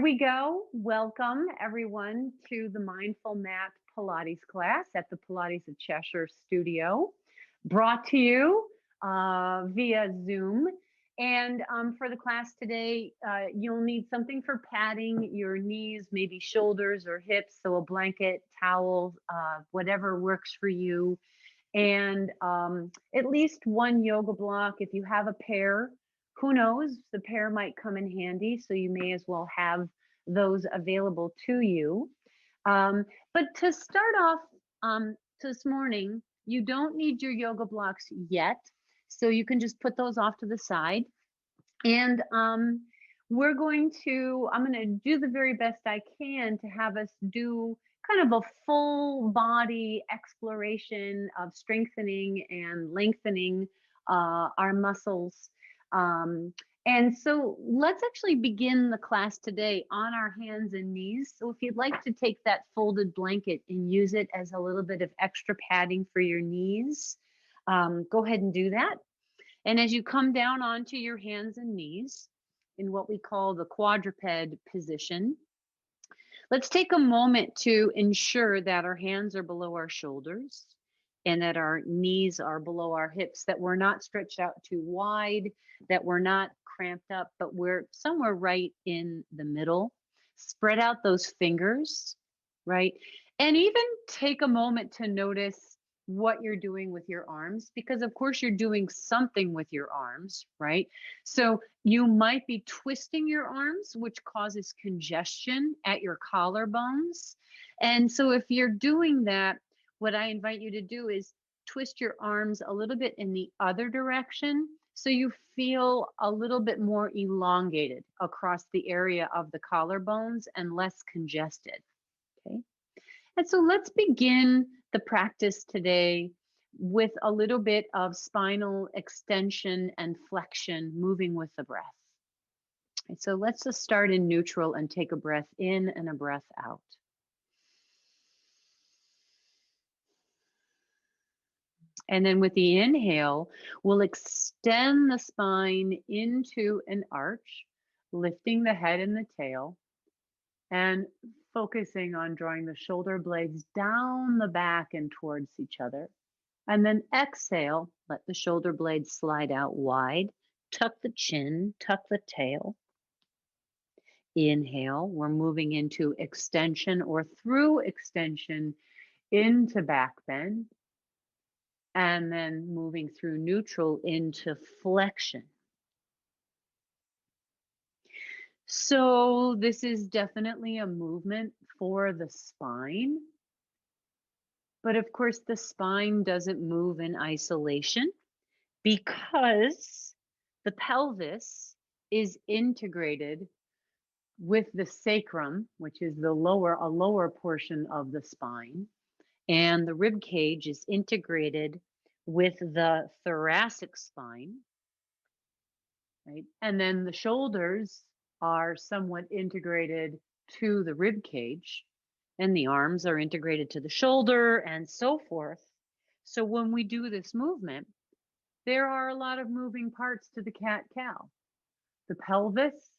we go. Welcome everyone to the Mindful Mat Pilates class at the Pilates of Cheshire studio, brought to you via Zoom. And for the class today, you'll need something for padding your knees, maybe shoulders or hips. So a blanket, towel, whatever works for you. And at least one yoga block. If you have a pair, who knows, the pair might come in handy. So you may as well have those available to you. But to start off this morning, you don't need your yoga blocks yet. So you can just put those off to the side. And I'm going to do the very best I can to have us do kind of a full body exploration of strengthening and lengthening our muscles. And so let's actually begin the class today on our hands and knees. So if you'd like to take that folded blanket and use it as a little bit of extra padding for your knees, go ahead and do that. And as you come down onto your hands and knees in what we call the quadruped position, let's take a moment to ensure that our hands are below our shoulders and that our knees are below our hips, that we're not stretched out too wide, that we're not cramped up, but we're somewhere right in the middle. Spread out those fingers, right? And even take a moment to notice what you're doing with your arms, because of course you're doing something with your arms, right? So you might be twisting your arms, which causes congestion at your collarbones. And so if you're doing that, what I invite you to do is twist your arms a little bit in the other direction so you feel a little bit more elongated across the area of the collarbones and less congested, okay? And so let's begin the practice today with a little bit of spinal extension and flexion, moving with the breath. And so let's just start in neutral and take a breath in and a breath out. And then with the inhale, we'll extend the spine into an arch, lifting the head and the tail, and focusing on drawing the shoulder blades down the back and towards each other. And then exhale, let the shoulder blades slide out wide, tuck the chin, tuck the tail. Inhale, we're moving into extension or through extension into back bend. And then moving through neutral into flexion. So this is definitely a movement for the spine. But of course, the spine doesn't move in isolation because the pelvis is integrated with the sacrum, which is a lower portion of the spine. And the rib cage is integrated with the thoracic spine, right? And then the shoulders are somewhat integrated to the rib cage, and the arms are integrated to the shoulder, and so forth. So when we do this movement, there are a lot of moving parts to the cat-cow. The pelvis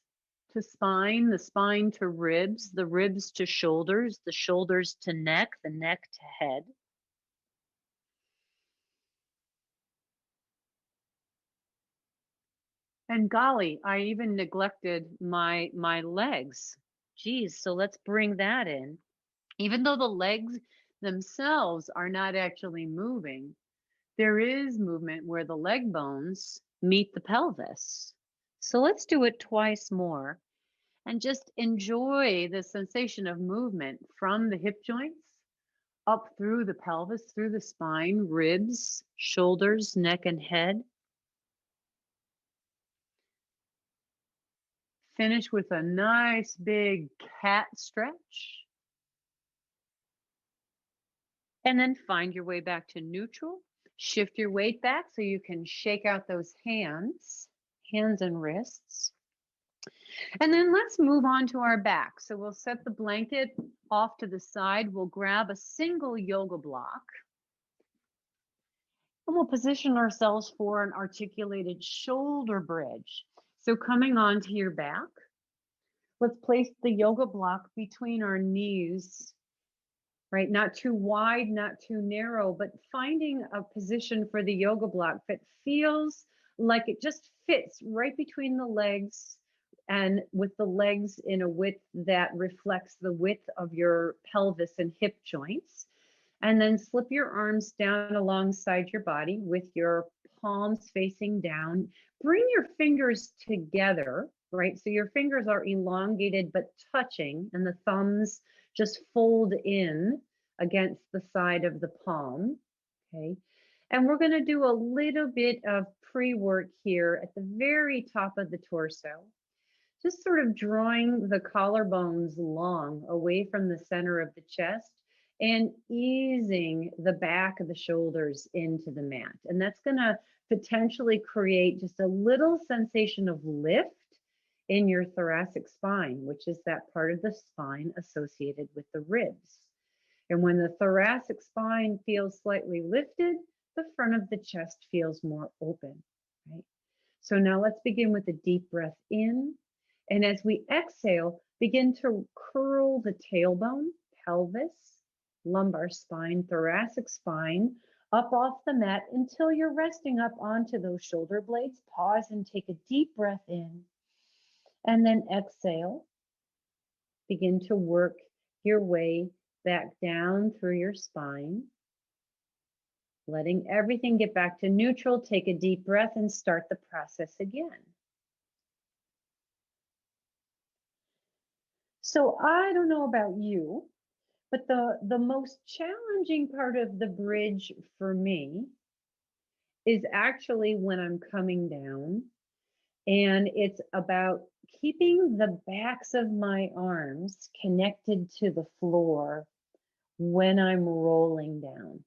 to spine, the spine to ribs, the ribs to shoulders, the shoulders to neck, the neck to head. And golly, I even neglected my legs. Geez, so let's bring that in. Even though the legs themselves are not actually moving, there is movement where the leg bones meet the pelvis. So let's do it twice more and just enjoy the sensation of movement from the hip joints up through the pelvis, through the spine, ribs, shoulders, neck, and head. Finish with a nice big cat stretch. And then find your way back to neutral. Shift your weight back so you can shake out those hands and wrists. And then let's move on to our back. So we'll set the blanket off to the side. We'll grab a single yoga block. And we'll position ourselves for an articulated shoulder bridge. So coming onto your back, Let's place the yoga block between our knees, right? Not too wide, not too narrow, but finding a position for the yoga block that feels like it just fits right between the legs, and with the legs in a width that reflects the width of your pelvis and hip joints. And then slip your arms down alongside your body with your palms facing down. Bring your fingers together, right? So your fingers are elongated but touching, and the thumbs just fold in against the side of the palm, okay? And we're going to do a little bit of pre-work here at the very top of the torso, just sort of drawing the collarbones long away from the center of the chest and easing the back of the shoulders into the mat. And that's going to potentially create just a little sensation of lift in your thoracic spine, which is that part of the spine associated with the ribs. And when the thoracic spine feels slightly lifted, the front of the chest feels more open, right? So now let's begin with a deep breath in. And as we exhale, begin to curl the tailbone, pelvis, lumbar spine, thoracic spine up off the mat until you're resting up onto those shoulder blades. Pause and take a deep breath in. And then exhale. Begin to work your way back down through your spine. Letting everything get back to neutral. Take a deep breath and start the process again. So I don't know about you, but the most challenging part of the bridge for me is actually when I'm coming down, and it's about keeping the backs of my arms connected to the floor when I'm rolling down.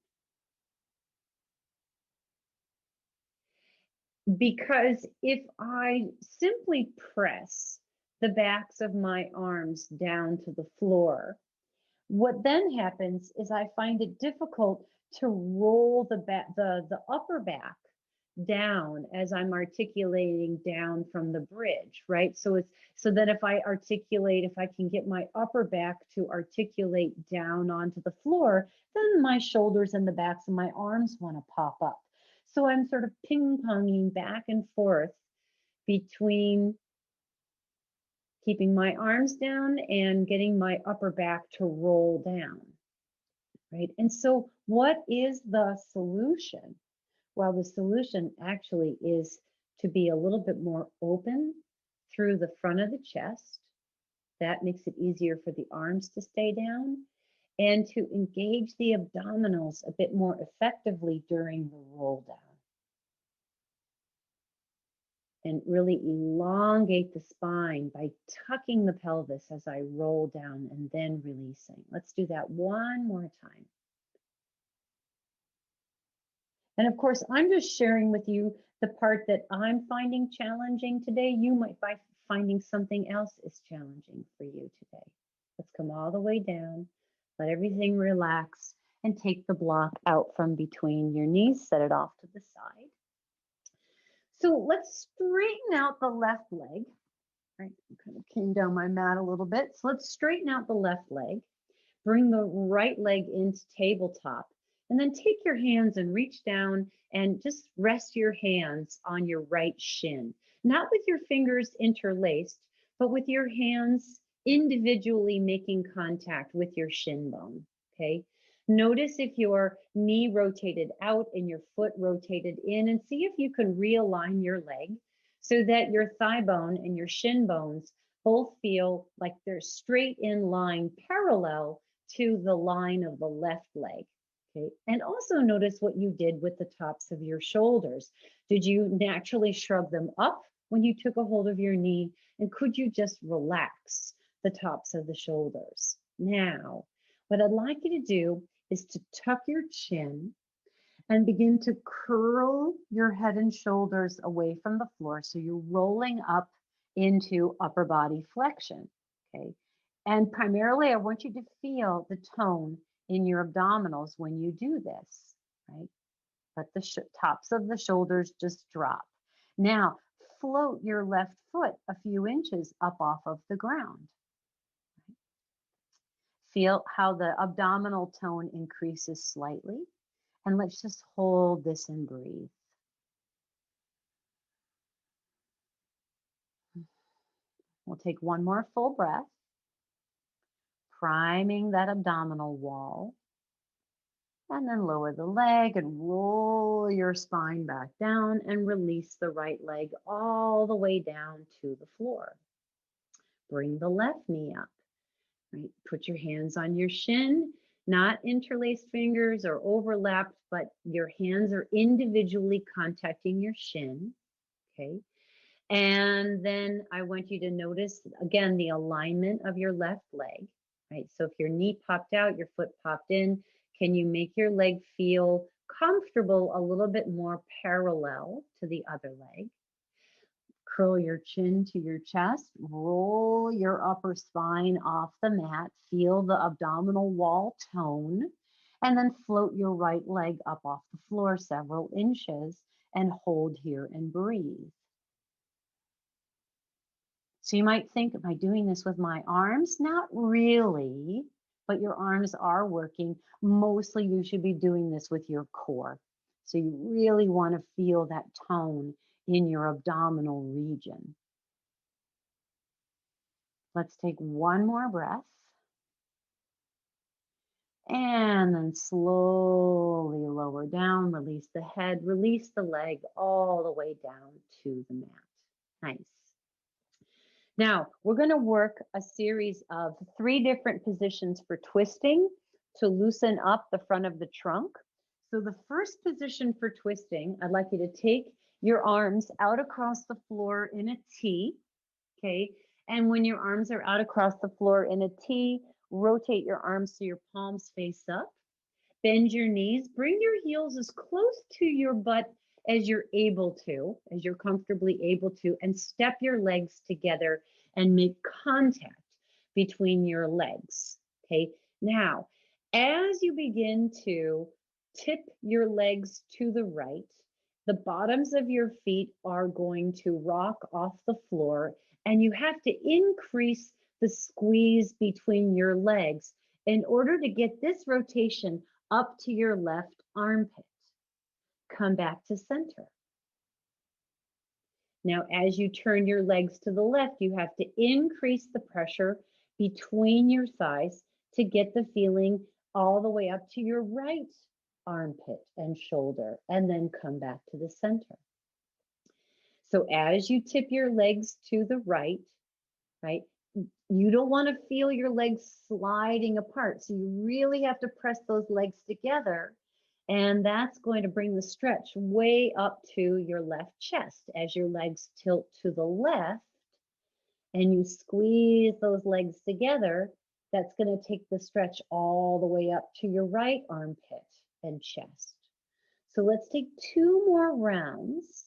Because if I simply press the backs of my arms down to the floor, what then happens is I find it difficult to roll the upper back down as I'm articulating down from the bridge, right? So that if I can get my upper back to articulate down onto the floor, then my shoulders and the backs of my arms want to pop up. So I'm sort of ping-ponging back and forth between keeping my arms down and getting my upper back to roll down, right? And so what is the solution? Well, the solution actually is to be a little bit more open through the front of the chest. That makes it easier for the arms to stay down, and to engage the abdominals a bit more effectively during the roll down. And really elongate the spine by tucking the pelvis as I roll down and then releasing. Let's do that one more time. And of course, I'm just sharing with you the part that I'm finding challenging today. You might be finding something else is challenging for you today. Let's come all the way down, let everything relax, and take the block out from between your knees, set it off to the side. So let's straighten out the left leg. Right, I kind of came down my mat a little bit. So let's straighten out the left leg. Bring the right leg into tabletop. And then take your hands and reach down and just rest your hands on your right shin. Not with your fingers interlaced, but with your hands individually making contact with your shin bone, okay? Notice if your knee rotated out and your foot rotated in, and see if you can realign your leg so that your thigh bone and your shin bones both feel like they're straight in line parallel to the line of the left leg. Okay. And also notice what you did with the tops of your shoulders. Did you naturally shrug them up when you took a hold of your knee? And could you just relax the tops of the shoulders? Now, what I'd like you to do is to tuck your chin and begin to curl your head and shoulders away from the floor. So you're rolling up into upper body flexion. Okay. And primarily, I want you to feel the tone in your abdominals when you do this, right? Let the tops of the shoulders just drop. Now, float your left foot a few inches up off of the ground. Feel how the abdominal tone increases slightly. And let's just hold this and breathe. We'll take one more full breath, priming that abdominal wall. And then lower the leg and roll your spine back down and release the right leg all the way down to the floor. Bring the left knee up, right? Put your hands on your shin, not interlaced fingers or overlapped, but your hands are individually contacting your shin, okay? And then I want you to notice, again, the alignment of your left leg, right? So if your knee popped out, your foot popped in, can you make your leg feel comfortable a little bit more parallel to the other leg? Curl your chin to your chest, roll your upper spine off the mat, feel the abdominal wall tone, and then float your right leg up off the floor several inches and hold here and breathe. So you might think, am I doing this with my arms? Not really, but your arms are working. Mostly you should be doing this with your core. So you really want to feel that tone in your abdominal region. Let's take one more breath. And then slowly lower down, release the head, release the leg all the way down to the mat. Nice. Now, we're going to work a series of 3 different positions for twisting to loosen up the front of the trunk. So the first position for twisting, I'd like you to take your arms out across the floor in a T, okay? And when your arms are out across the floor in a T, rotate your arms so your palms face up. Bend your knees, bring your heels as close to your butt as you're able to, as you're comfortably able to, and step your legs together and make contact between your legs, okay? Now, as you begin to tip your legs to the right, the bottoms of your feet are going to rock off the floor, and you have to increase the squeeze between your legs in order to get this rotation up to your left armpit. Come back to center. Now, as you turn your legs to the left, you have to increase the pressure between your thighs to get the feeling all the way up to your right armpit and shoulder, and then come back to the center. So as you tip your legs to the right, you don't want to feel your legs sliding apart. So you really have to press those legs together. And that's going to bring the stretch way up to your left chest as your legs tilt to the left and you squeeze those legs together. That's going to take the stretch all the way up to your right armpit and chest. So let's take 2 more rounds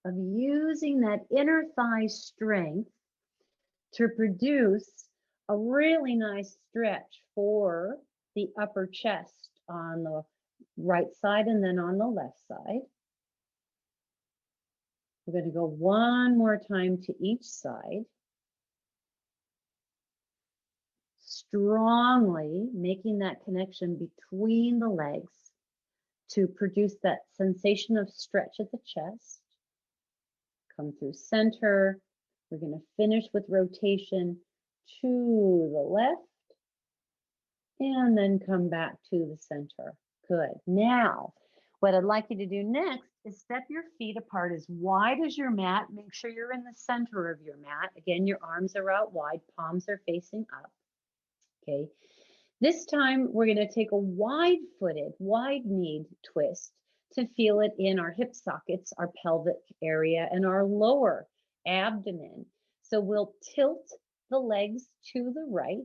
of using that inner thigh strength to produce a really nice stretch for the upper chest on the right side and then on the left side. We're going to go one more time to each side. Strongly making that connection between the legs to produce that sensation of stretch at the chest. Come through center. We're going to finish with rotation to the left and then come back to the center. Good. Now, what I'd like you to do next is step your feet apart as wide as your mat. Make sure you're in the center of your mat. Again, your arms are out wide, palms are facing up. Okay. This time, we're going to take a wide-footed, wide-kneed twist to feel it in our hip sockets, our pelvic area, and our lower abdomen. So we'll tilt the legs to the right.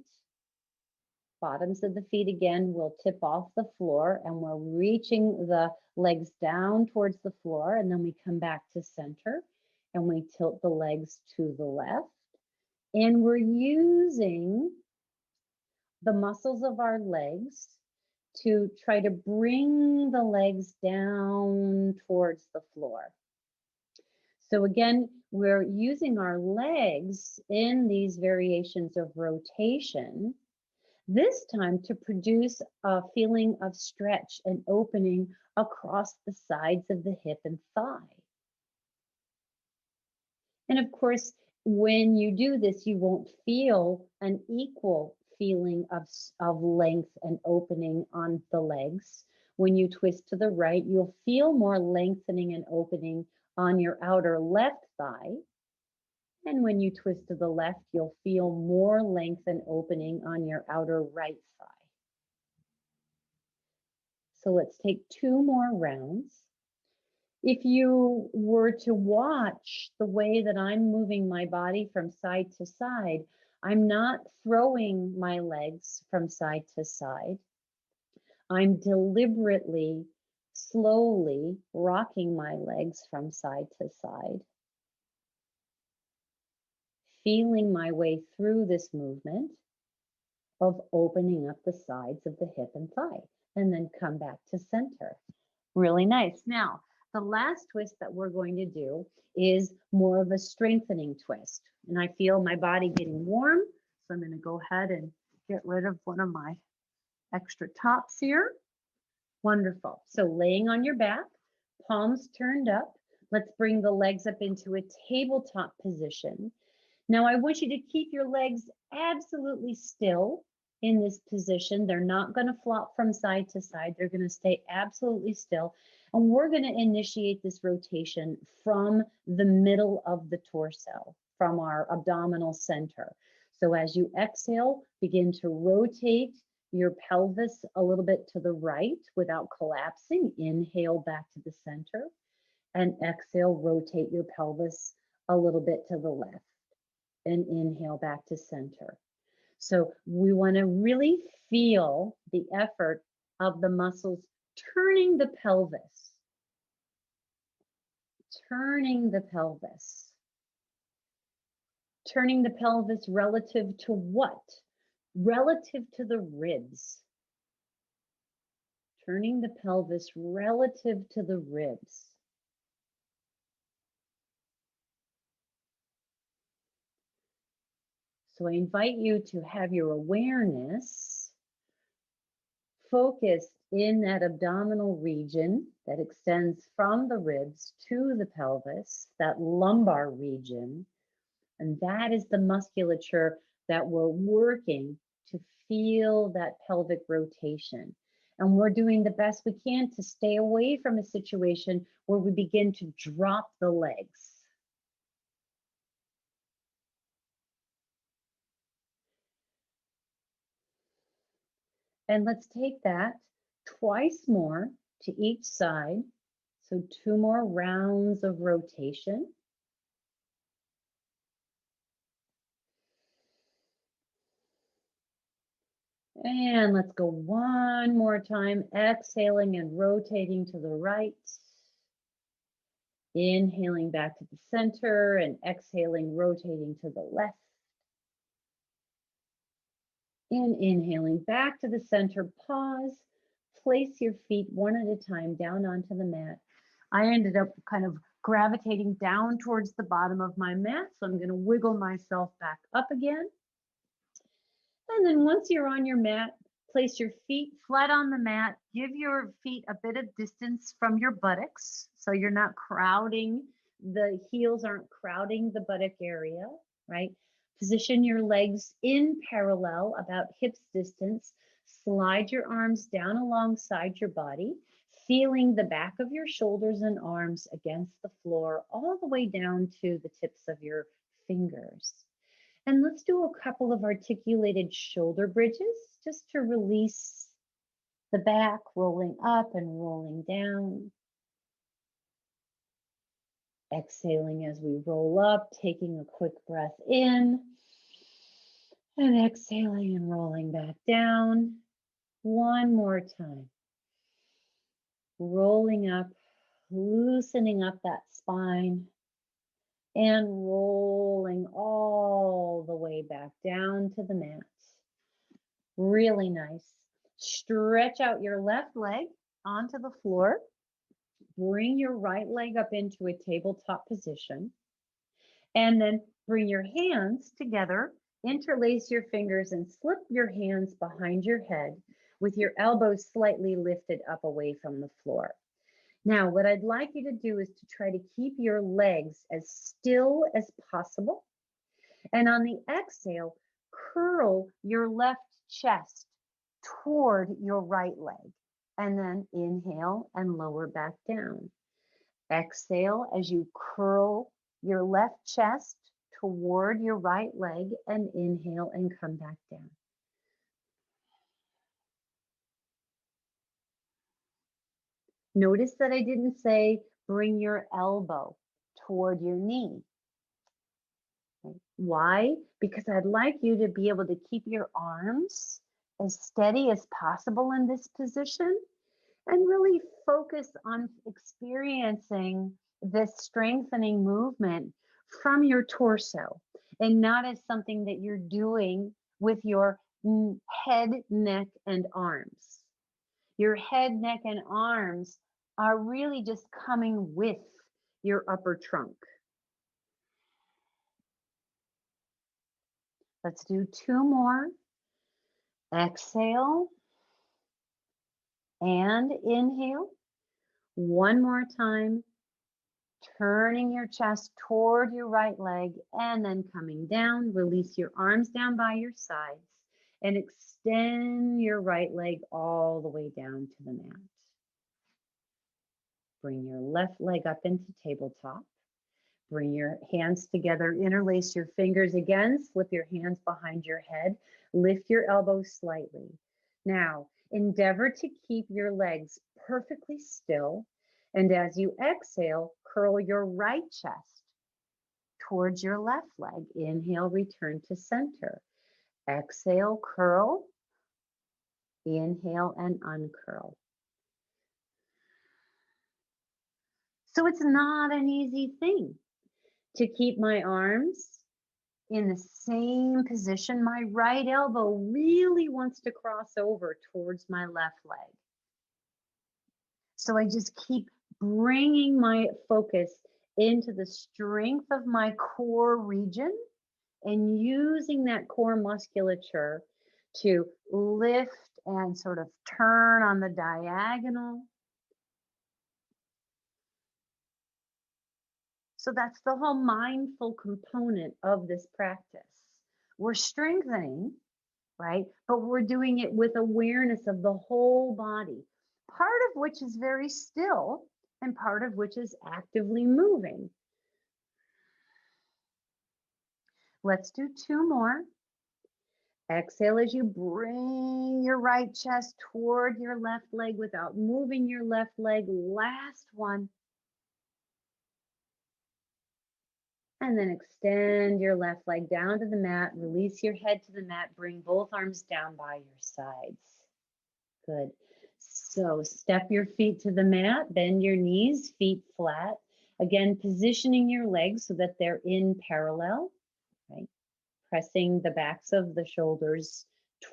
Bottoms of the feet again will tip off the floor, and we're reaching the legs down towards the floor, and then we come back to center, and we tilt the legs to the left. And we're using the muscles of our legs to try to bring the legs down towards the floor. So again, we're using our legs in these variations of rotation, this time to produce a feeling of stretch and opening across the sides of the hip and thigh. And of course, when you do this, you won't feel an equal feeling of length and opening on the legs. When you twist to the right, you'll feel more lengthening and opening on your outer left thigh. And when you twist to the left, you'll feel more length and opening on your outer right thigh. So let's take 2 more rounds. If you were to watch the way that I'm moving my body from side to side, I'm not throwing my legs from side to side. I'm deliberately, slowly rocking my legs from side to side, feeling my way through this movement of opening up the sides of the hip and thigh, and then come back to center. Really nice. Now, the last twist that we're going to do is more of a strengthening twist. And I feel my body getting warm, so I'm going to go ahead and get rid of one of my extra tops here. Wonderful. So laying on your back, palms turned up. Let's bring the legs up into a tabletop position. Now I want you to keep your legs absolutely still in this position. They're not going to flop from side to side. They're going to stay absolutely still. And we're going to initiate this rotation from the middle of the torso, from our abdominal center. So as you exhale, begin to rotate your pelvis a little bit to the right without collapsing. Inhale back to the center, and exhale, rotate your pelvis a little bit to the left, and inhale back to center. So we want to really feel the effort of the muscles turning the pelvis. Turning the pelvis. Turning the pelvis relative to what? Relative to the ribs. Turning the pelvis relative to the ribs. So I invite you to have your awareness focused in that abdominal region that extends from the ribs to the pelvis, that lumbar region. And that is the musculature that we're working to feel that pelvic rotation. And we're doing the best we can to stay away from a situation where we begin to drop the legs. And let's take that twice more to each side. So 2 more rounds of rotation. And let's go one more time, exhaling and rotating to the right. Inhaling back to the center and exhaling, rotating to the left. And inhaling back to the center, pause, place your feet one at a time down onto the mat. I ended up kind of gravitating down towards the bottom of my mat, so I'm going to wiggle myself back up again. And then once you're on your mat, place your feet flat on the mat. Give your feet a bit of distance from your buttocks so you're not crowding, the heels aren't crowding the buttock area, right? Position your legs in parallel, about hips distance. Slide your arms down alongside your body, feeling the back of your shoulders and arms against the floor, all the way down to the tips of your fingers. And let's do a couple of articulated shoulder bridges just to release the back, rolling up and rolling down. Exhaling as we roll up, taking a quick breath in, and exhaling and rolling back down. One more time. Rolling up, loosening up that spine, and rolling all the way back down to the mat. Really nice. Stretch out your left leg onto the floor. bring your right leg up into a tabletop position, and then bring your hands together, interlace your fingers, and slip your hands behind your head with your elbows slightly lifted up away from the floor. Now, what I'd like you to do is to try to keep your legs as still as possible. And on the exhale, curl your left chest toward your right leg. And then inhale and lower back down. Exhale as you curl your left chest toward your right leg, and inhale and come back down. Notice that I didn't say bring your elbow toward your knee. Okay. Why? Because I'd like you to be able to keep your arms as steady as possible in this position and really focus on experiencing this strengthening movement from your torso and not as something that you're doing with your head, neck, and arms. Your head, neck, and arms are really just coming with your upper trunk. Let's do 2 more. Exhale and inhale. 1 more time. Turning your chest toward your right leg and then coming down. Release your arms down by your sides and extend your right leg all the way down to the mat. Bring your left leg up into tabletop. Bring your hands together, interlace your fingers again, slip your hands behind your head, lift your elbows slightly. Now, endeavor to keep your legs perfectly still. And as you exhale, curl your right chest towards your left leg. Inhale, return to center. Exhale, curl. Inhale and uncurl. So it's not an easy thing to keep my arms in the same position. My right elbow really wants to cross over towards my left leg. So I just keep bringing my focus into the strength of my core region and using that core musculature to lift and sort of turn on the diagonal. So that's the whole mindful component of this practice. We're strengthening, right? But we're doing it with awareness of the whole body, part of which is very still and part of which is actively moving. Let's do 2 more. Exhale as you bring your right chest toward your left leg without moving your left leg. Last one. And then extend your left leg down to the mat. Release your head to the mat. Bring both arms down by your sides. Good. So step your feet to the mat. Bend your knees, feet flat. Again, positioning your legs so that they're in parallel, right? Pressing the backs of the shoulders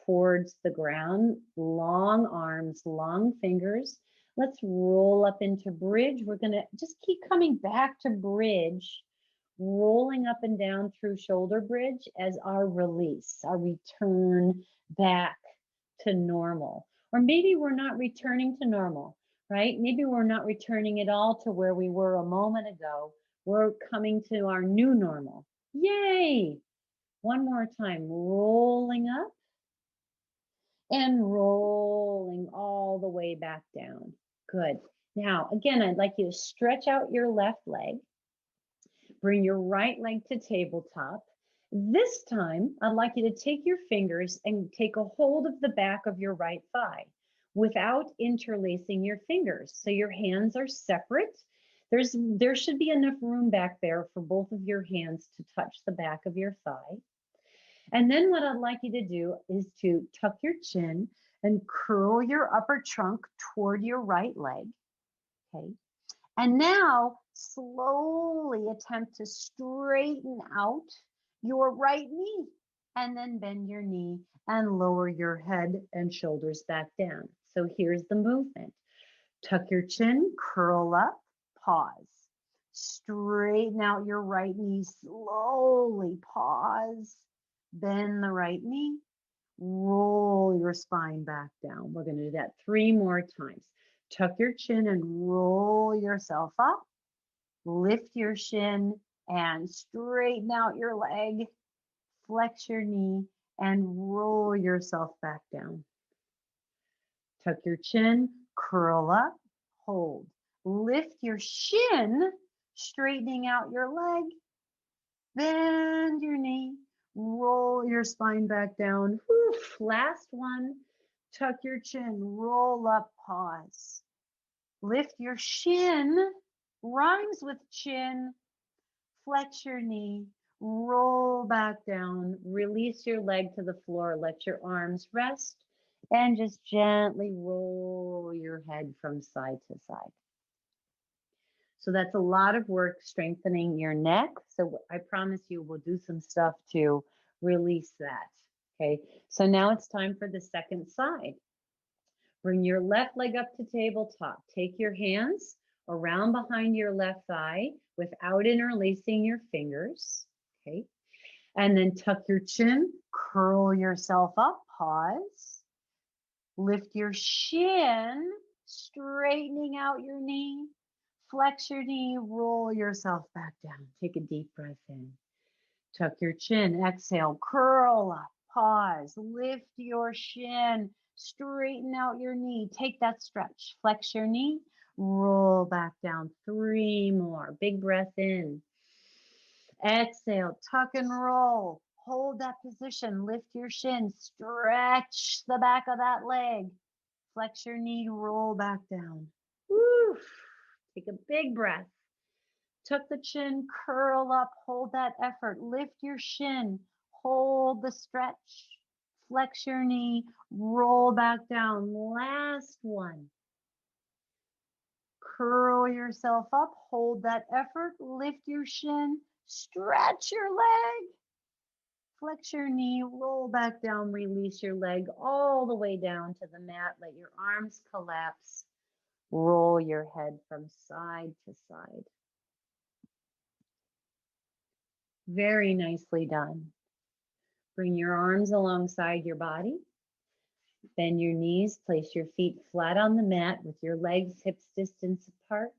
towards the ground. Long arms, long fingers. Let's roll up into bridge. We're going to just keep coming back to bridge, rolling up and down through shoulder bridge as our release, our return back to normal. Or maybe we're not returning to normal, right? Maybe we're not returning at all to where we were a moment ago. We're coming to our new normal. Yay! 1 more time, rolling up and rolling all the way back down. Good. Now, again, I'd like you to stretch out your left leg. Bring your right leg to tabletop. This time, I'd like you to take your fingers and take a hold of the back of your right thigh without interlacing your fingers. So your hands are separate. There should be enough room back there for both of your hands to touch the back of your thigh. And then what I'd like you to do is to tuck your chin and curl your upper trunk toward your right leg, okay? And now slowly attempt to straighten out your right knee and then bend your knee and lower your head and shoulders back down. So here's the movement. Tuck your chin, curl up, pause. Straighten out your right knee slowly, pause. Bend the right knee, roll your spine back down. We're going to do that 3 more times. Tuck your chin and roll yourself up. Lift your shin and straighten out your leg. Flex your knee and roll yourself back down. Tuck your chin, curl up, hold. Lift your shin, straightening out your leg. Bend your knee, roll your spine back down. Oof. Last one. Tuck your chin, roll up, pause. Lift your shin, rhymes with chin. Flex your knee, roll back down, release your leg to the floor, let your arms rest, and just gently roll your head from side to side. So that's a lot of work strengthening your neck. So I promise you we'll do some stuff to release that. Okay, so now it's time for the second side. Bring your left leg up to tabletop. Take your hands around behind your left thigh without interlacing your fingers. Okay, and then tuck your chin, curl yourself up, pause. Lift your shin, straightening out your knee. Flex your knee, roll yourself back down. Take a deep breath in. Tuck your chin, exhale, curl up, pause. Lift your shin, straighten out your knee. Take that stretch. Flex your knee, roll back down. 3 more. Big breath in. Exhale, tuck and roll. Hold that position. Lift your shin, stretch the back of that leg. Flex your knee, roll back down. Woo. Take a big breath. Tuck the chin, curl up, hold that effort. Lift your shin, hold the stretch. Flex your knee, roll back down. Last one. Curl yourself up, hold that effort. Lift your shin, stretch your leg. Flex your knee, roll back down, release your leg all the way down to the mat. Let your arms collapse. Roll your head from side to side. Very nicely done. Bring your arms alongside your body. Bend your knees, place your feet flat on the mat with your legs hips distance apart.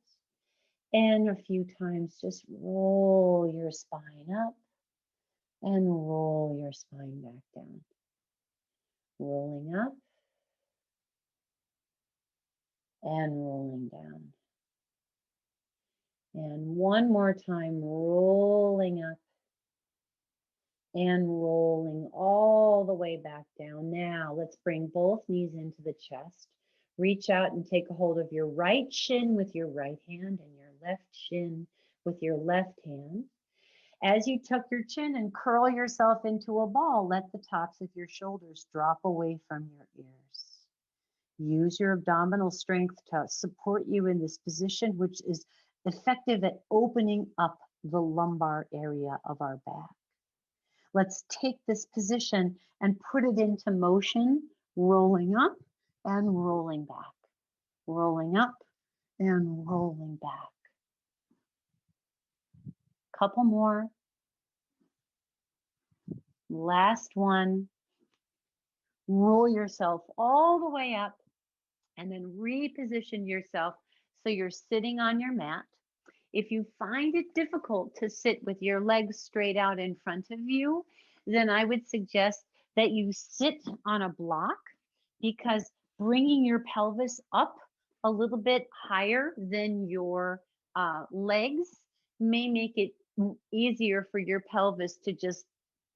And a few times just roll your spine up and roll your spine back down. Rolling up and rolling down. And one more time, rolling up and rolling all the way back down. Now let's bring both knees into the chest. Reach out and take a hold of your right shin with your right hand and your left shin with your left hand. As you tuck your chin and curl yourself into a ball, let the tops of your shoulders drop away from your ears. Use your abdominal strength to support you in this position, which is effective at opening up the lumbar area of our back. Let's take this position and put it into motion, rolling up and rolling back, rolling up and rolling back. Couple more. Last one. Roll yourself all the way up and then reposition yourself so you're sitting on your mat. If you find it difficult to sit with your legs straight out in front of you, then I would suggest that you sit on a block, because bringing your pelvis up a little bit higher than your legs may make it easier for your pelvis to just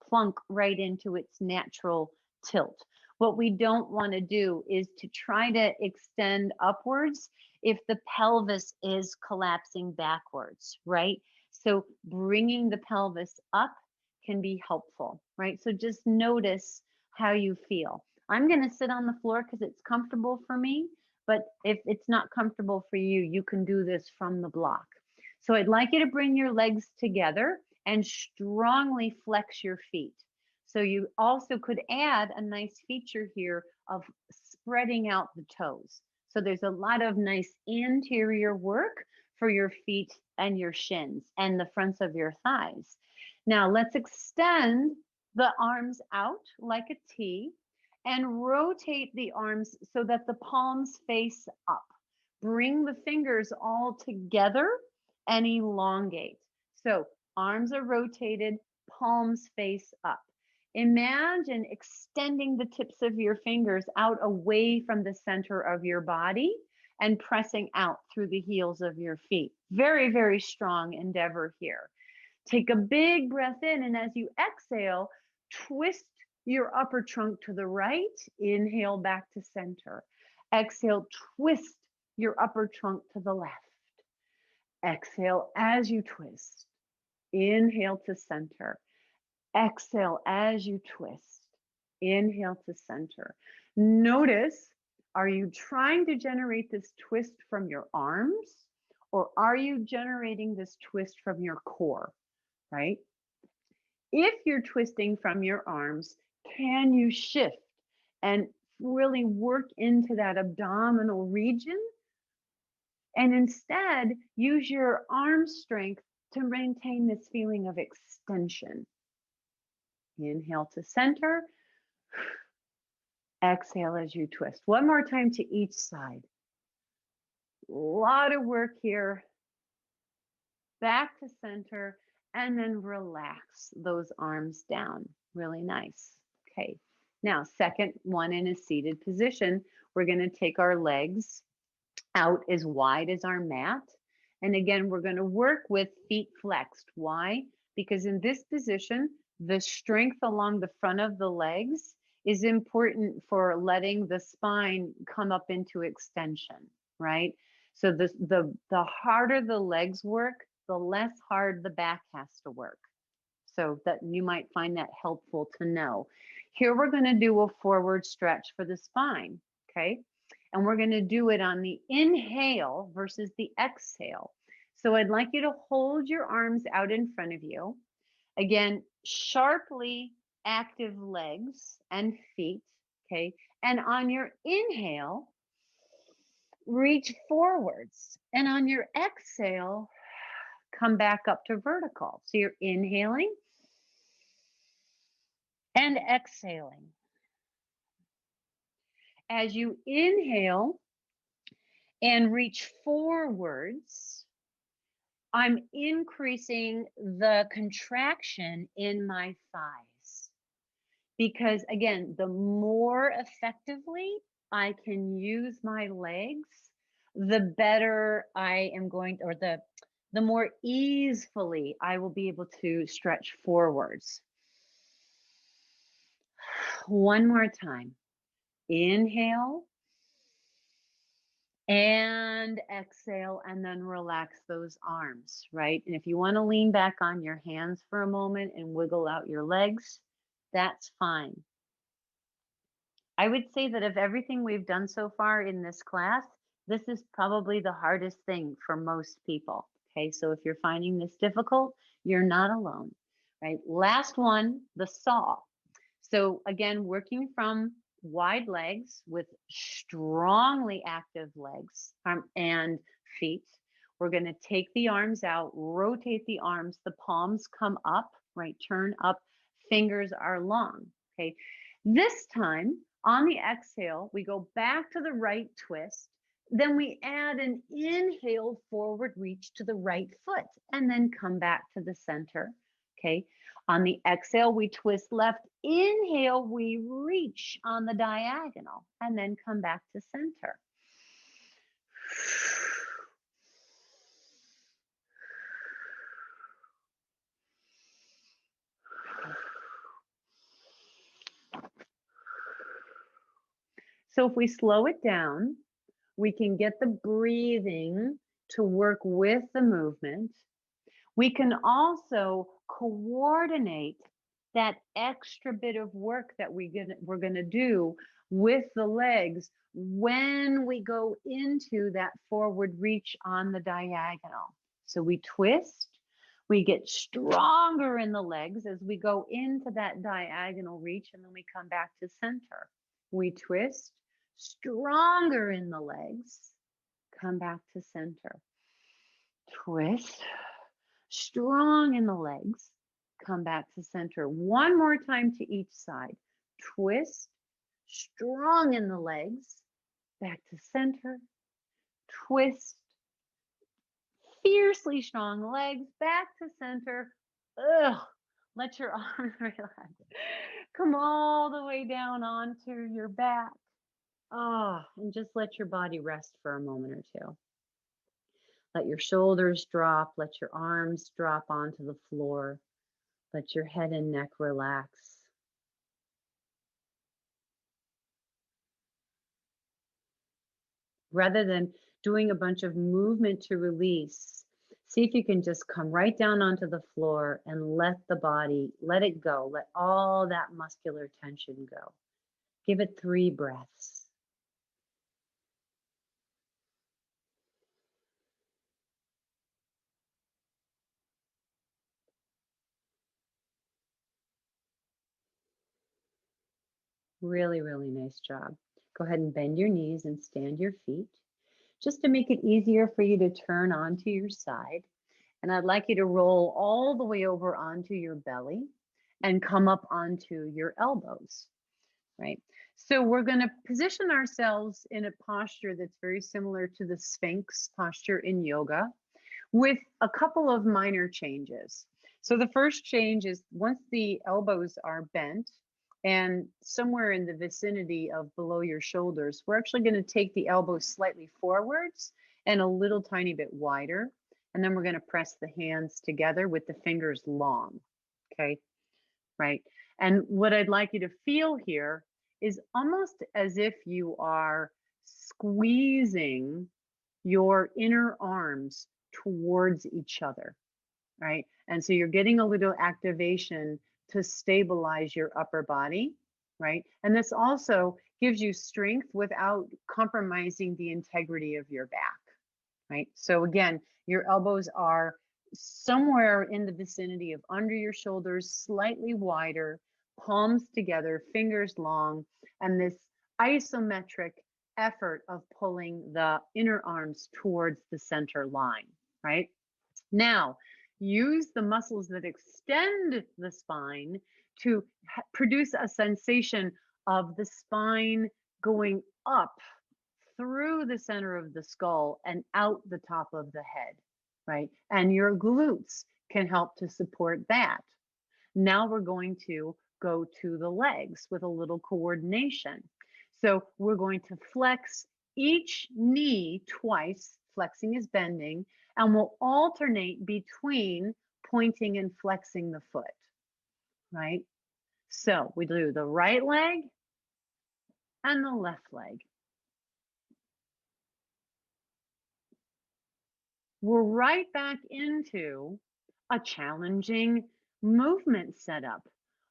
plunk right into its natural tilt. What we don't want to do is to try to extend upwards if the pelvis is collapsing backwards, right? So bringing the pelvis up can be helpful, right? So just notice how you feel. I'm going to sit on the floor because it's comfortable for me, but if it's not comfortable for you, you can do this from the block. So I'd like you to bring your legs together and strongly flex your feet. So you also could add a nice feature here of spreading out the toes. So there's a lot of nice anterior work for your feet and your shins and the fronts of your thighs. Now let's extend the arms out like a T and rotate the arms so that the palms face up. Bring the fingers all together and elongate. So arms are rotated, palms face up. Imagine extending the tips of your fingers out away from the center of your body and pressing out through the heels of your feet. Very, very strong endeavor here. Take a big breath in, and as you exhale, twist your upper trunk to the right. Inhale back to center. Exhale, twist your upper trunk to the left. Exhale as you twist. Inhale to center. Exhale as you twist. Inhale to center. Notice, are you trying to generate this twist from your arms, or are you generating this twist from your core, right? If you're twisting from your arms, can you shift and really work into that abdominal region? And instead, use your arm strength to maintain this feeling of extension. Inhale to center. Exhale as you twist. One more time to each side. A lot of work here. Back to center, and then relax those arms down. Really nice. Okay. Now, second one in a seated position, we're going to take our legs out as wide as our mat. And again, we're going to work with feet flexed. Why? Because in this position, the strength along the front of the legs is important for letting the spine come up into extension, right? So the harder the legs work, the less hard the back has to work. So that you might find that helpful to know. Here we're going to do a forward stretch for the spine, okay? And we're going to do it on the inhale versus the exhale. So I'd like you to hold your arms out in front of you. Again, sharply active legs and feet, okay? And on your inhale, reach forwards. And on your exhale, come back up to vertical. So you're inhaling and exhaling. As you inhale and reach forwards, I'm increasing the contraction in my thighs. Because again, the more effectively I can use my legs, the better I am going, or the more easily I will be able to stretch forwards. One more time. Inhale and exhale, and then relax those arms, right? And if you want to lean back on your hands for a moment and wiggle out your legs, that's fine. I would say that of everything we've done so far in this class, this is probably the hardest thing for most people. Okay, so if you're finding this difficult, you're not alone, right? Last one, the saw. So again, working from wide legs with strongly active legs and feet. We're going to take the arms out, rotate the arms, the palms come up, right? Turn up, fingers are long, okay? This time on the exhale, we go back to the right twist. Then we add an inhale forward reach to the right foot and then come back to the center, okay? On the exhale, we twist left. Inhale, we reach on the diagonal and then come back to center. So if we slow it down, we can get the breathing to work with the movement. We can also coordinate that extra bit of work that we're going to do with the legs when we go into that forward reach on the diagonal. So we twist, we get stronger in the legs as we go into that diagonal reach, and then we come back to center. We twist, Stronger in the legs. Come back to center. Twist. Strong in the legs. Come back to center. One more time to each side. Twist. Strong in the legs. Back to center. Twist. Fiercely strong legs. Back to center. Ugh. Let your arms relax. Come all the way down onto your back. And just let your body rest for a moment or two. Let your shoulders drop. Let your arms drop onto the floor. Let your head and neck relax. Rather than doing a bunch of movement to release, see if you can just come right down onto the floor and let the body, let it go. Let all that muscular tension go. Give it 3 breaths. Really, really nice job. Go ahead and bend your knees and stand your feet, just to make it easier for you to turn onto your side. And I'd like you to roll all the way over onto your belly and come up onto your elbows, right? So we're going to position ourselves in a posture that's very similar to the Sphinx posture in yoga, with a couple of minor changes. So the first change is once the elbows are bent and somewhere in the vicinity of below your shoulders, we're actually going to take the elbows slightly forwards and a little tiny bit wider. And then we're going to press the hands together with the fingers long. Okay, right? And what I'd like you to feel here is almost as if you are squeezing your inner arms towards each other, right? And so you're getting a little activation to stabilize your upper body, right? And this also gives you strength without compromising the integrity of your back, right? So again, your elbows are somewhere in the vicinity of under your shoulders, slightly wider, palms together, fingers long, and this isometric effort of pulling the inner arms towards the center line, right? Now, use the muscles that extend the spine to produce a sensation of the spine going up through the center of the skull and out the top of the head, right? And your glutes can help to support that. Now we're going to go to the legs with a little coordination. So we're going to flex each knee twice. Flexing is bending, and we'll alternate between pointing and flexing the foot, right? So we do the right leg and the left leg. We're right back into a challenging movement setup.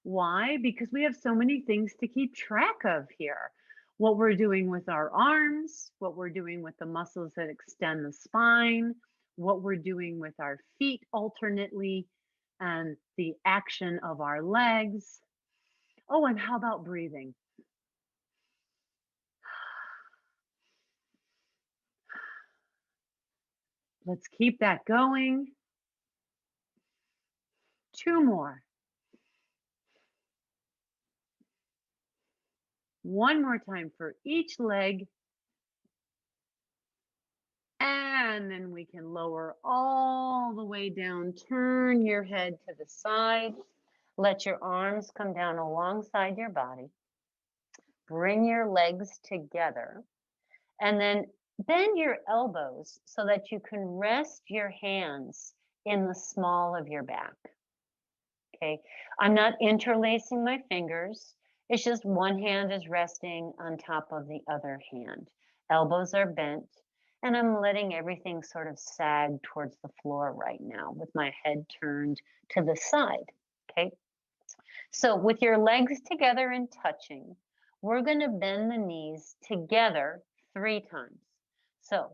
Why? Because we have so many things to keep track of here. What we're doing with our arms, what we're doing with the muscles that extend the spine, what we're doing with our feet alternately, and the action of our legs. Oh, and how about breathing? Let's keep that going. 2 more. 1 more time for each leg. And then we can lower all the way down. Turn your head to the side. Let your arms come down alongside your body. Bring your legs together. And then bend your elbows so that you can rest your hands in the small of your back. Okay, I'm not interlacing my fingers. It's just one hand is resting on top of the other hand. Elbows are bent, and I'm letting everything sort of sag towards the floor right now with my head turned to the side. Okay, so with your legs together and touching, we're going to bend the knees together 3 times. So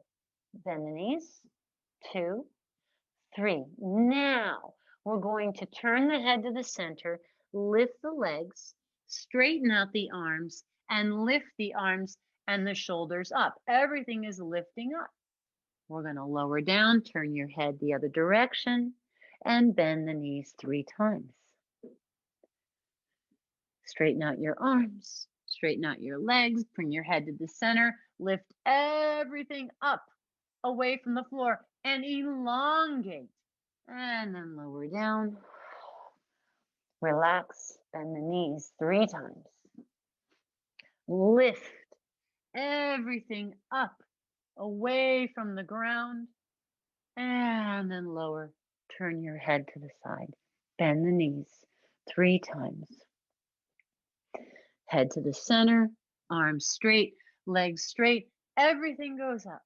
bend the knees, 2, 3. Now we're going to turn the head to the center, lift the legs, straighten out the arms, and lift the arms and the shoulders up. Everything is lifting up. We're going to lower down, turn your head the other direction, and bend the knees 3 times. Straighten out your arms, straighten out your legs, bring your head to the center, lift everything up away from the floor and elongate. And then lower down. Relax, bend the knees 3 times. Lift everything up away from the ground and then lower. Turn your head to the side. Bend the knees 3 times. Head to the center, arms straight, legs straight. Everything goes up.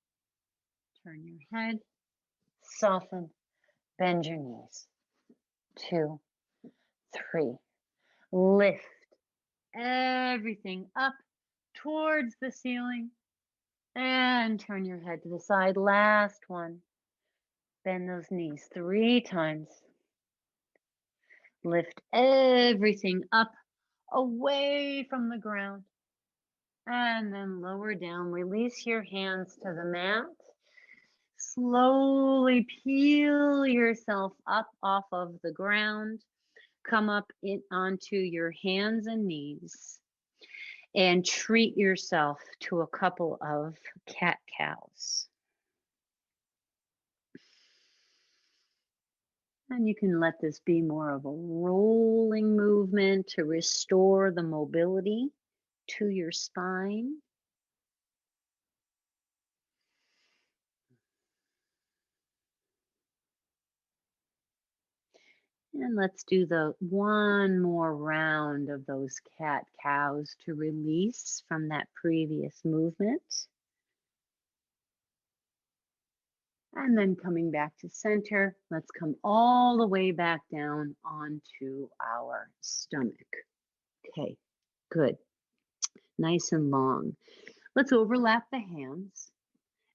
Turn your head, soften, bend your knees. 2, 3. Lift everything up towards the ceiling and turn your head to the side. Last one. Bend those knees 3 times. Lift everything up away from the ground and then lower down. Release your hands to the mat. Slowly peel yourself up off of the ground. Come up onto your hands and knees and treat yourself to a couple of cat-cows. And you can let this be more of a rolling movement to restore the mobility to your spine. And let's do the one more round of those cat-cows to release from that previous movement. And then coming back to center, let's come all the way back down onto our stomach. Okay, good. Nice and long. Let's overlap the hands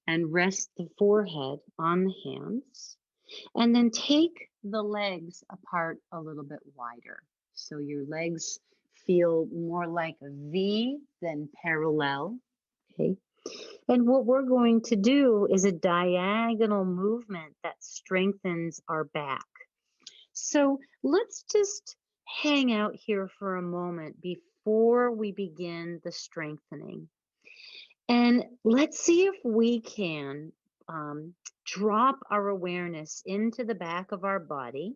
and rest the forehead on the hands. And then take the legs apart a little bit wider. So your legs feel more like a V than parallel. Okay. And what we're going to do is a diagonal movement that strengthens our back. So let's just hang out here for a moment before we begin the strengthening. And let's see if we can drop our awareness into the back of our body.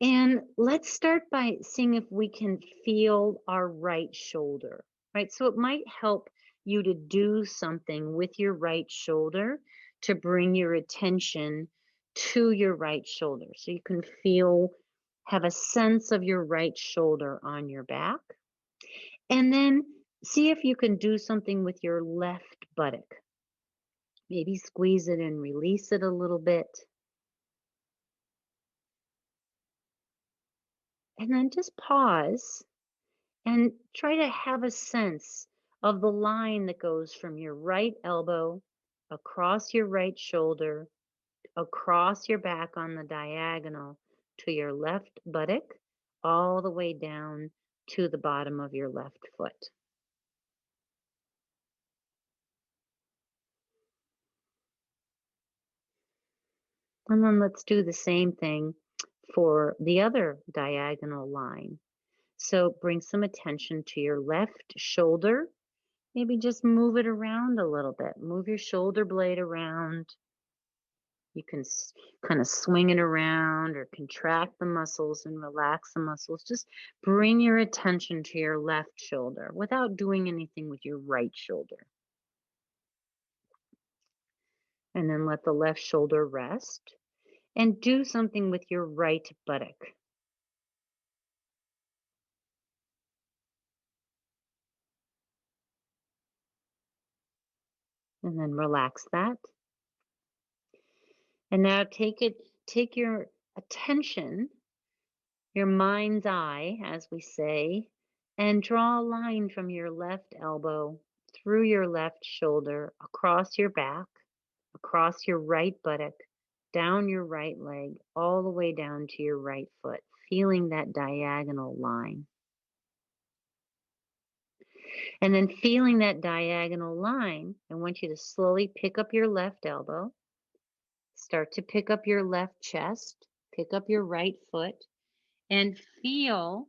And let's start by seeing if we can feel our right shoulder, right? So it might help you to do something with your right shoulder to bring your attention to your right shoulder. So you can have a sense of your right shoulder on your back. And then see if you can do something with your left buttock. Maybe squeeze it and release it a little bit. And then just pause and try to have a sense of the line that goes from your right elbow across your right shoulder, across your back on the diagonal to your left buttock, all the way down to the bottom of your left foot. And then let's do the same thing for the other diagonal line. So bring some attention to your left shoulder. Maybe just move it around a little bit. Move your shoulder blade around. You can kind of swing it around or contract the muscles and relax the muscles. Just bring your attention to your left shoulder without doing anything with your right shoulder. And then let the left shoulder rest and do something with your right buttock. And then relax that. And now take your attention, your mind's eye, as we say, and draw a line from your left elbow through your left shoulder, across your back, across your right buttock, down your right leg, all the way down to your right foot, feeling that diagonal line. And then feeling that diagonal line, I want you to slowly pick up your left elbow, start to pick up your left chest, pick up your right foot, and feel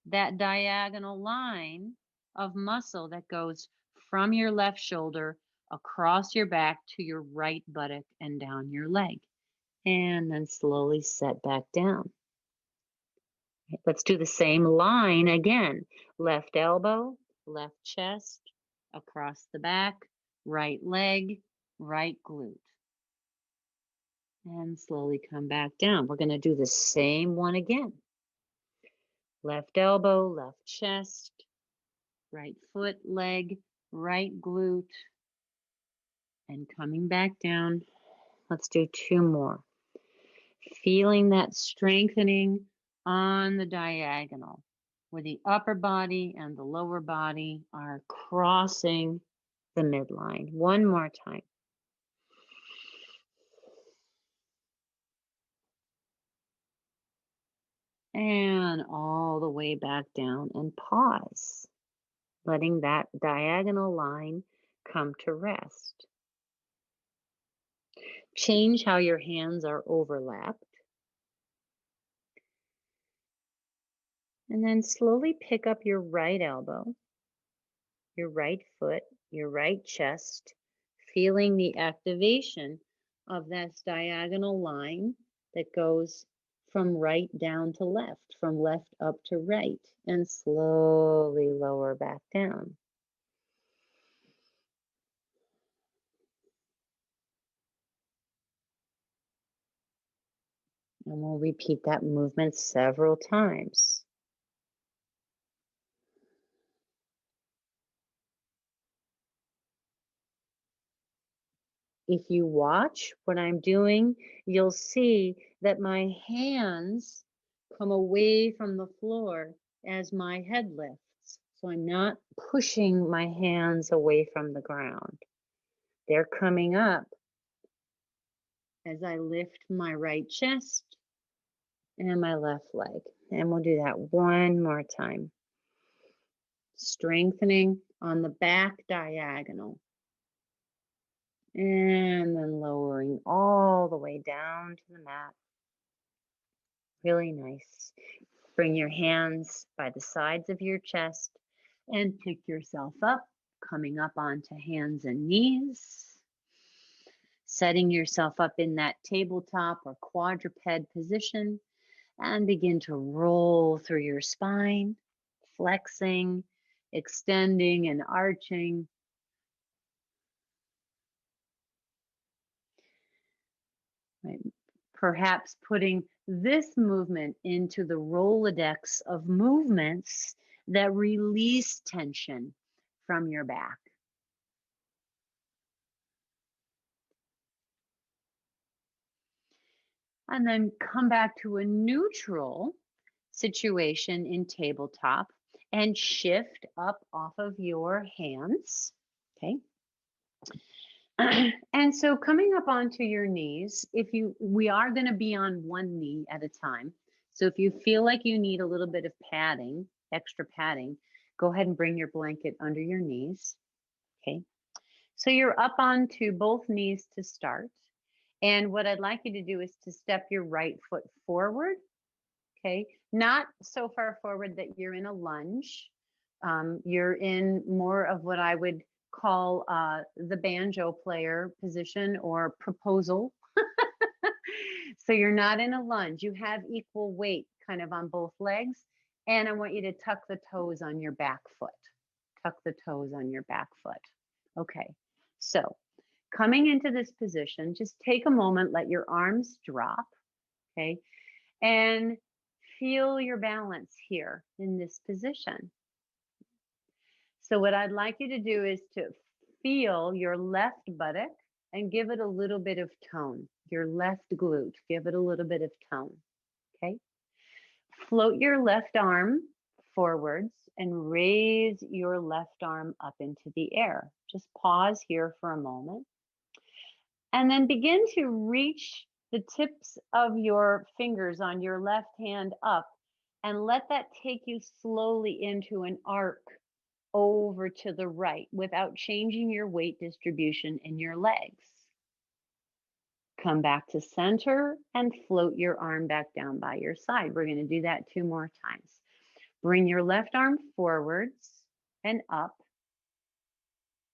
that diagonal line of muscle that goes from your left shoulder across your back to your right buttock and down your leg. And then slowly set back down. Let's do the same line again. Left elbow, left chest, across the back, right leg, right glute. And slowly come back down. We're going to do the same one again. Left elbow, left chest, right foot, leg, right glute, and coming back down. Let's do two more. Feeling that strengthening on the diagonal, where the upper body and the lower body are crossing the midline. One more time. And all the way back down and pause, letting that diagonal line come to rest. Change how your hands are overlapped. And then slowly pick up your right elbow, your right foot, your right chest, feeling the activation of that diagonal line that goes from right down to left, from left up to right, and slowly lower back down. And we'll repeat that movement several times. If you watch what I'm doing, you'll see that my hands come away from the floor as my head lifts. So I'm not pushing my hands away from the ground. They're coming up as I lift my right chest and my left leg. And we'll do that one more time. Strengthening on the back diagonal. And then lowering all the way down to the mat. Really nice. Bring your hands by the sides of your chest and pick yourself up, coming up onto hands and knees. Setting yourself up in that tabletop or quadruped position and begin to roll through your spine, flexing, extending and arching. Right. Perhaps putting this movement into the Rolodex of movements that release tension from your back. And then come back to a neutral situation in tabletop and shift up off of your hands. Okay. And so coming up onto your knees, we are going to be on one knee at a time. So if you feel like you need a little bit of padding, extra padding, go ahead and bring your blanket under your knees. Okay. So you're up onto both knees to start. And what I'd like you to do is to step your right foot forward. Okay. Not so far forward that you're in a lunge. You're in more of what I would call the banjo player position or proposal. So you're not in a lunge. You have equal weight kind of on both legs. And I want you to tuck the toes on your back foot. Tuck the toes on your back foot. Okay. So coming into this position, just take a moment, let your arms drop. Okay. And feel your balance here in this position. So what I'd like you to do is to feel your left buttock and give it a little bit of tone. Your left glute, give it a little bit of tone. Okay. Float your left arm forwards and raise your left arm up into the air. Just pause here for a moment. And then begin to reach the tips of your fingers on your left hand up and let that take you slowly into an arc over to the right without changing your weight distribution in your legs. Come back to center and float your arm back down by your side. We're going to do that 2 more times. Bring your left arm forwards and up,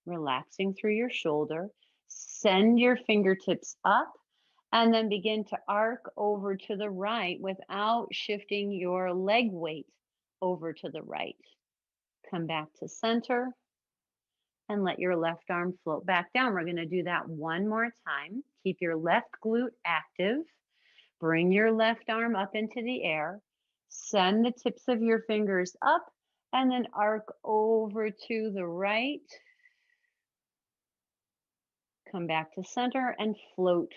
relaxing through your shoulder. Send your fingertips up and then begin to arc over to the right without shifting your leg weight over to the right. Come back to center and let your left arm float back down. We're going to do that 1 more time. Keep your left glute active. Bring your left arm up into the air. Send the tips of your fingers up and then arc over to the right. Come back to center and float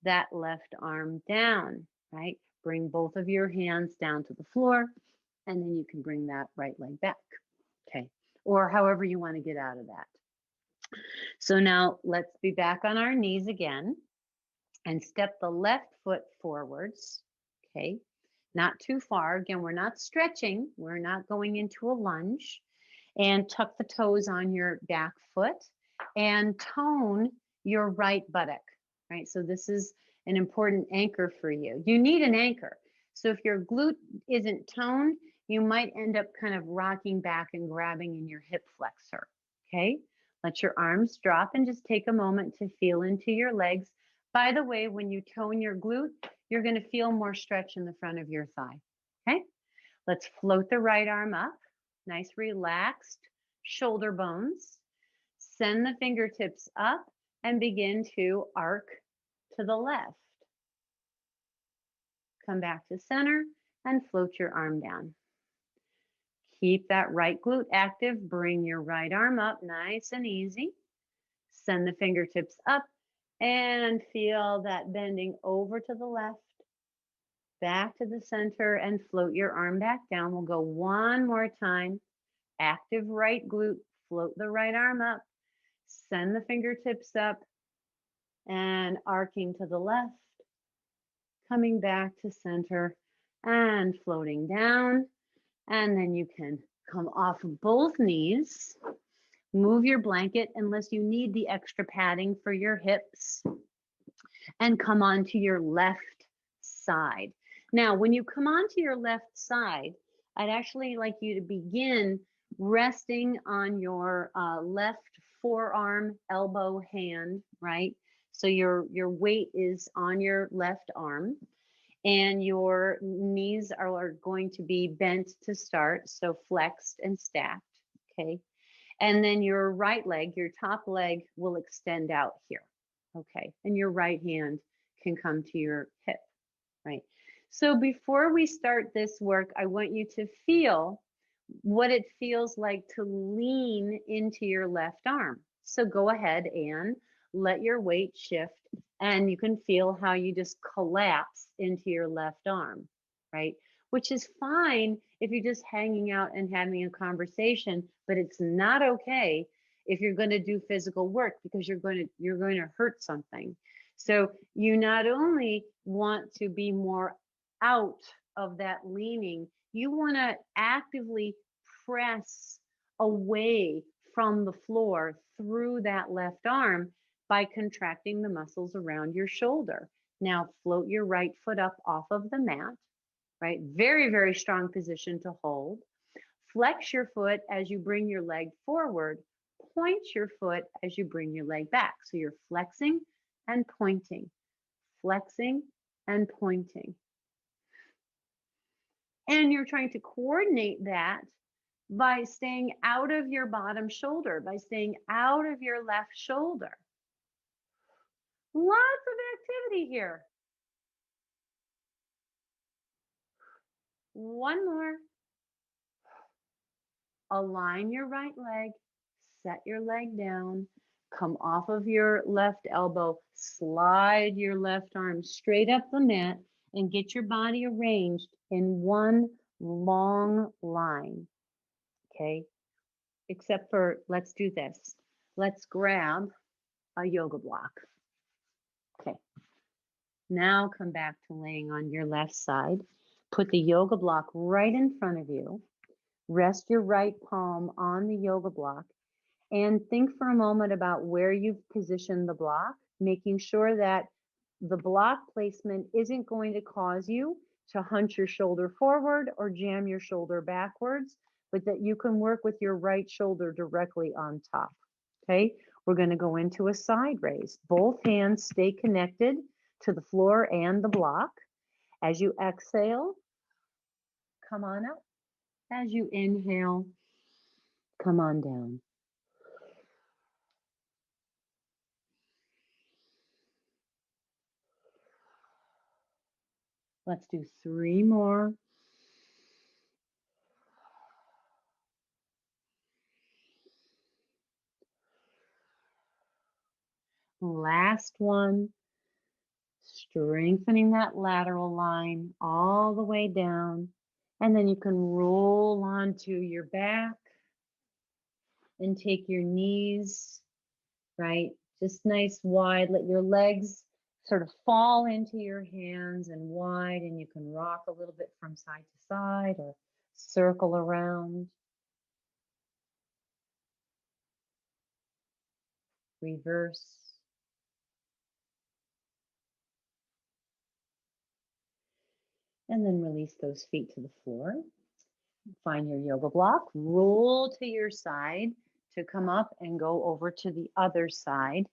that left arm down, right? Bring both of your hands down to the floor, and then you can bring that right leg back, okay? Or however you want to get out of that. So now let's be back on our knees again and step the left foot forwards, okay? Not too far. Again, we're not stretching. We're not going into a lunge. And tuck the toes on your back foot and tone your right buttock, right? So this is an important anchor for you. You need an anchor. So if your glute isn't toned, you might end up kind of rocking back and grabbing in your hip flexor, okay? Let your arms drop and just take a moment to feel into your legs. By the way, when you tone your glute, you're going to feel more stretch in the front of your thigh, okay? Let's float the right arm up. Nice relaxed shoulder bones. Send the fingertips up and begin to arc to the left. Come back to center and float your arm down. Keep that right glute active. Bring your right arm up nice and easy. Send the fingertips up and feel that bending over to the left, back to the center and float your arm back down. We'll go 1 more time. Active right glute, float the right arm up, send the fingertips up and arcing to the left, coming back to center and floating down. And then you can come off of both knees, move your blanket unless you need the extra padding for your hips, and come onto your left side. Now, when you come onto your left side, I'd actually like you to begin resting on your left forearm, elbow, hand, right? So your weight is on your left arm and your knees are going to be bent to start, so flexed and stacked, okay? And then your right leg, your top leg will extend out here, okay? And your right hand can come to your hip, right? So before we start this work, I want you to feel what it feels like to lean into your left arm. So go ahead and let your weight shift and you can feel how you just collapse into your left arm, right? Which is fine if you're just hanging out and having a conversation, but it's not okay if you're going to do physical work because you're going to hurt something. So you not only want to be more out of that leaning, you want to actively press away from the floor through that left arm by contracting the muscles around your shoulder. Now float your right foot up off of the mat, right? Very, very strong position to hold. Flex your foot as you bring your leg forward. Point your foot as you bring your leg back. So you're flexing and pointing, flexing and pointing. And you're trying to coordinate that by staying out of your bottom shoulder, by staying out of your left shoulder. Lots of activity here. 1 more. Align your right leg, set your leg down, come off of your left elbow, slide your left arm straight up the mat, and get your body arranged in one long line, okay? Except for, let's do this. Let's grab a yoga block. Okay. Now come back to laying on your left side. Put the yoga block right in front of you. Rest your right palm on the yoga block and think for a moment about where you've positioned the block, making sure that the block placement isn't going to cause you to hunch your shoulder forward or jam your shoulder backwards, but that you can work with your right shoulder directly on top. Okay, we're going to go into a side raise. Both hands stay connected to the floor and the block. As you exhale, come on up. As you inhale, come on down. Let's do 3 more. Last one. Strengthening that lateral line all the way down. And then you can roll onto your back and take your knees, right? Just nice wide. Let your legs sort of fall into your hands and wide, and you can rock a little bit from side to side or circle around. Reverse. And then release those feet to the floor. Find your yoga block, roll to your side to come up and go over to the other side.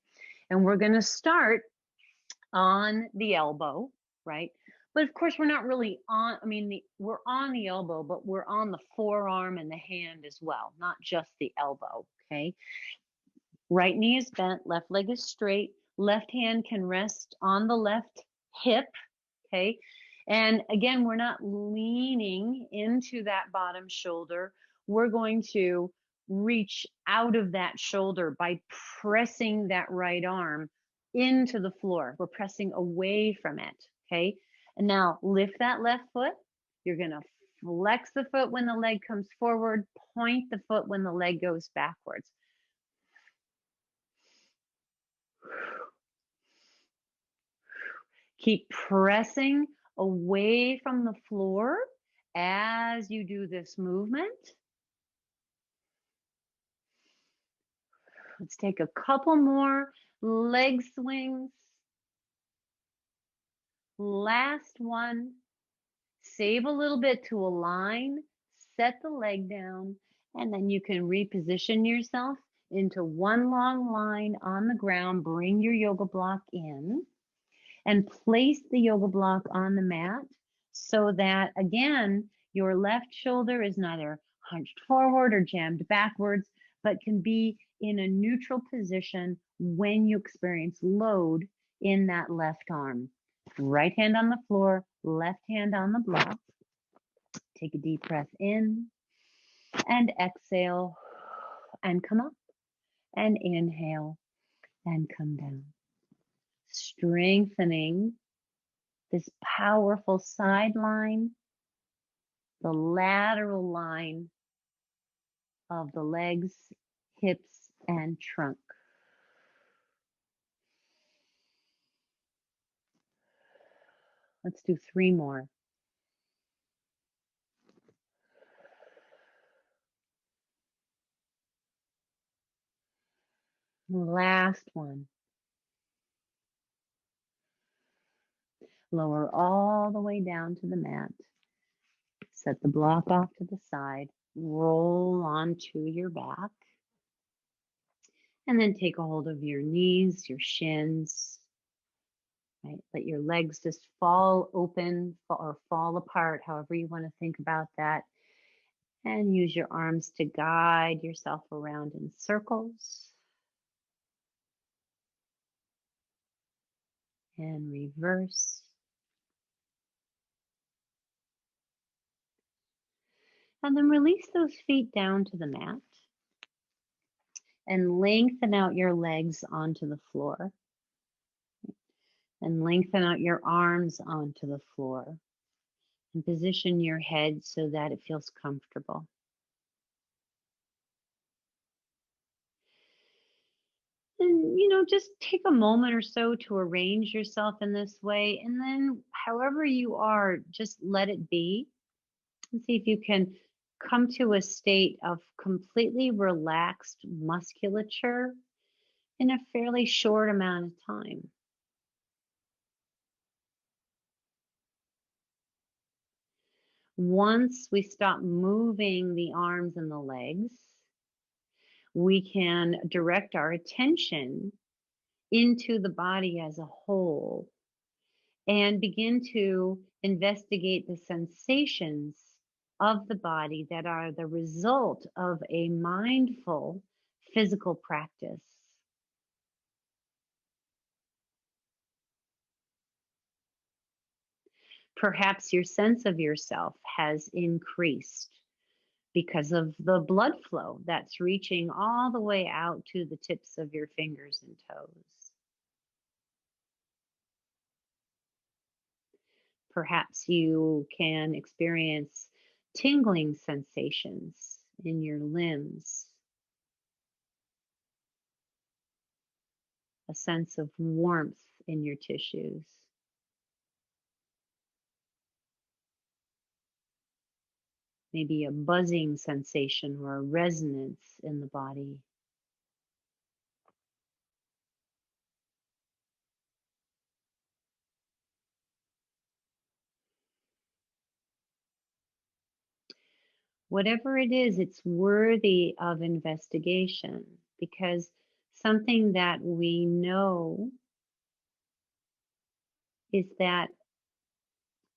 And we're going to start on the elbow, right? But of course, we're not really on, we're on the elbow, but we're on the forearm and the hand as well, not just the elbow, okay? Right knee is bent, left leg is straight, left hand can rest on the left hip, okay? And again, we're not leaning into that bottom shoulder. We're going to reach out of that shoulder by pressing that right arm into the floor. We're pressing away from it, okay? And now lift that left foot. You're going to flex the foot when the leg comes forward, point the foot when the leg goes backwards. Keep pressing away from the floor as you do this movement. Let's take a couple more leg swings. Last one. Save a little bit to align, set the leg down, and then you can reposition yourself into one long line on the ground. Bring your yoga block in and place the yoga block on the mat so that, again, your left shoulder is neither hunched forward or jammed backwards, but can be in a neutral position when you experience load in that left arm. Right hand on the floor, left hand on the block. Take a deep breath in and exhale and come up and inhale and come down. Strengthening this powerful side line, the lateral line of the legs, hips, and trunk. Let's do 3 more. Last one. Lower all the way down to the mat. Set the block off to the side. Roll onto your back. And then take a hold of your knees, your shins. Right? Let your legs just fall open or fall apart, however you want to think about that. And use your arms to guide yourself around in circles. And reverse. And then release those feet down to the mat. And lengthen out your legs onto the floor. And lengthen out your arms onto the floor. And position your head so that it feels comfortable. And, just take a moment or so to arrange yourself in this way. And then, however you are, just let it be. And see if you can come to a state of completely relaxed musculature in a fairly short amount of time. Once we stop moving the arms and the legs, we can direct our attention into the body as a whole and begin to investigate the sensations of the body that are the result of a mindful physical practice. Perhaps your sense of yourself has increased because of the blood flow that's reaching all the way out to the tips of your fingers and toes. Perhaps you can experience tingling sensations in your limbs, a sense of warmth in your tissues, maybe a buzzing sensation or a resonance in the body. Whatever it is, it's worthy of investigation because something that we know is that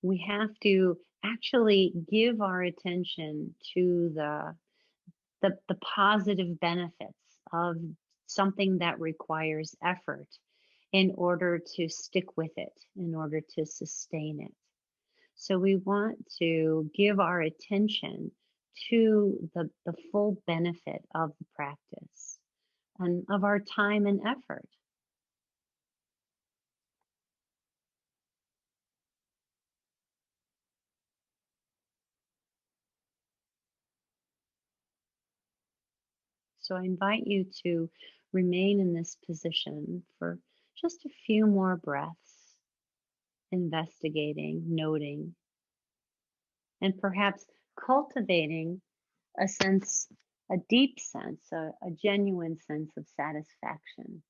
we have to actually give our attention to the positive benefits of something that requires effort in order to stick with it, in order to sustain it. So we want to give our attention to the full benefit of the practice and of our time and effort. So I invite you to remain in this position for just a few more breaths, investigating, noting, and perhaps cultivating a sense, a deep sense, a genuine sense of satisfaction